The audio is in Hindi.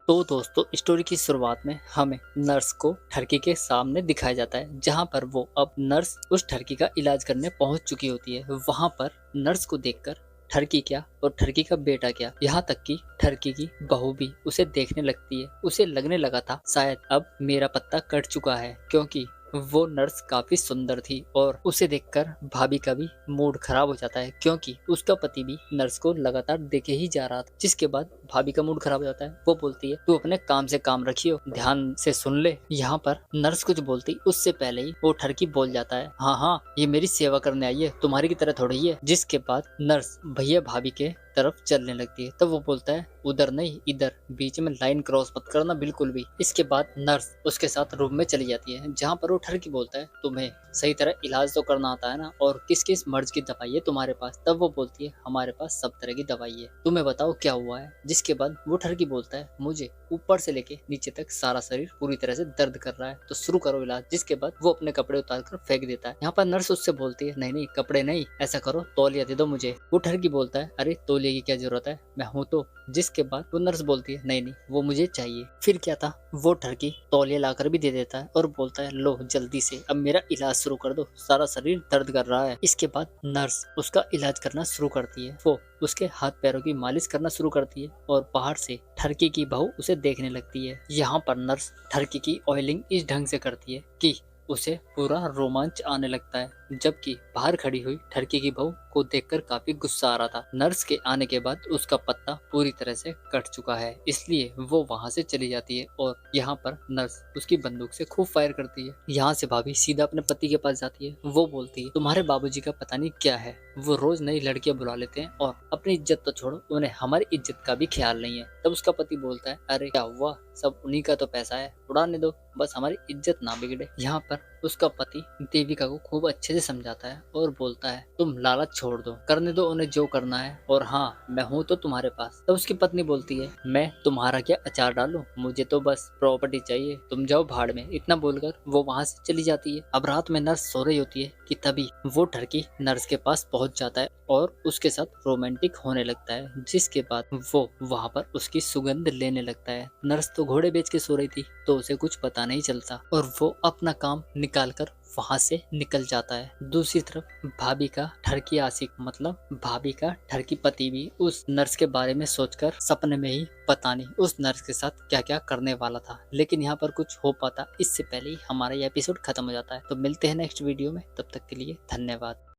तो दोस्तों स्टोरी की शुरुआत में हमें नर्स को ठरकी के सामने दिखाया जाता है, जहां पर वो अब नर्स उस ठरकी का इलाज करने पहुंच चुकी होती है। वहां पर नर्स को देखकर ठरकी क्या और ठरकी का बेटा क्या, यहाँ तक कि ठरकी की बहू भी उसे देखने लगती है। उसे लगने लगा था शायद अब मेरा पत्ता कट चुका है, क्योंकि वो नर्स काफी सुंदर थी और उसे देखकर भाभी का भी मूड खराब हो जाता है, क्योंकि उसका पति भी नर्स को लगातार देखे ही जा रहा था। जिसके बाद भाभी का मूड खराब हो जाता है। वो बोलती है तू अपने काम से काम रखियो, ध्यान से सुन ले। यहाँ पर नर्स कुछ बोलती उससे पहले ही वो ठरकी बोल जाता है, हाँ हाँ ये मेरी सेवा करने आई है, तुम्हारी की तरह थोड़ी ही है। जिसके बाद नर्स भैया भाभी के तरफ चलने लगती है। तब वो बोलता है उधर नहीं इधर, बीच में लाइन क्रॉस मत करना बिल्कुल भी। इसके बाद नर्स उसके साथ रूम में चली जाती है, जहाँ पर वो ठरकी बोलता है तुम्हें सही तरह इलाज तो करना आता है ना, और किस किस मर्ज की दवाई है तुम्हारे पास। तब वो बोलती है हमारे पास सब तरह की दवाई है, तुम्हें बताओ क्या हुआ है। जिसके बाद वो ठरकी बोलता है मुझे ऊपर से लेके नीचे तक सारा शरीर पूरी तरह से दर्द कर रहा है, तो शुरू करो इलाज। जिसके बाद वो अपने कपड़े उतार कर फेंक देता है। यहाँ पर नर्स उससे बोलती है नहीं नहीं कपड़े नहीं, ऐसा करो तौलिया दे दो मुझे। वो ठरकी बोलता है अरे तौलिया की क्या जरूरत है, मैं हूँ तो। जिसके बाद वो नर्स बोलती है नहीं नहीं वो मुझे चाहिए। फिर क्या था, वो ठरकी तौलिया लाकर भी दे देता है और बोलता है लो जल्दी से अब मेरा इलाज शुरू कर दो, सारा शरीर दर्द कर रहा है। इसके बाद नर्स उसका इलाज करना शुरू करती है। वो उसके हाथ पैरों की मालिश करना शुरू करती है और बाहर से ठरकी की बहू उसे देखने लगती है। यहाँ पर नर्स ठरकी की ऑयलिंग इस ढंग से करती है कि उसे पूरा रोमांच आने लगता है, जबकि बाहर खड़ी हुई ठरकी की बहू को देखकर काफी गुस्सा आ रहा था। नर्स के आने के बाद उसका पत्ता पूरी तरह से कट चुका है, इसलिए वो वहां से चली जाती है और यहाँ पर नर्स उसकी बंदूक से खूब फायर करती है। यहाँ से भाभी सीधा अपने पति के पास जाती है। वो बोलती है तुम्हारे बाबूजी का पता नहीं क्या है, वो रोज नई लड़कियां बुला लेते हैं और अपनी इज्जत तो छोड़ो उन्हें हमारी इज्जत का भी ख्याल नहीं है। तब उसका पति बोलता है अरे क्या हुआ, सब उन्हीं का तो पैसा है, उड़ाने दो, बस हमारी इज्जत ना बिगड़े। यहाँ पर उसका पति देविका को खूब अच्छे से समझाता है और बोलता है तुम लालच छोड़ दो, करने दो उन्हें जो करना है, और हाँ मैं हूँ तो तुम्हारे पास। तब उसकी पत्नी बोलती है मैं तुम्हारा क्या अचार डालूं, मुझे तो बस प्रॉपर्टी चाहिए, तुम जाओ भाड़ में। इतना बोलकर वो वहाँ से चली जाती है। अब रात में नर्स सो रही होती है कि तभी वो ठरकी नर्स के पास पहुंच जाता है और उसके साथ रोमांटिक होने लगता है। जिसके बाद वो वहां पर उसकी सुगंध लेने लगता है। नर्स तो घोड़े बेच के सो रही थी, तो उसे कुछ पता नहीं चलता और वो अपना काम निकाल कर वहां से निकल जाता है। दूसरी तरफ भाभी का ठरकी आशिक मतलब भाभी का ठरकी पति भी उस नर्स के बारे में सोचकर सपने में ही पता नहीं उस नर्स के साथ क्या क्या करने वाला था, लेकिन यहाँ पर कुछ हो पाता इससे पहले ही हमारा ये एपिसोड खत्म हो जाता है। तो मिलते हैं नेक्स्ट वीडियो में, तब तक के लिए धन्यवाद।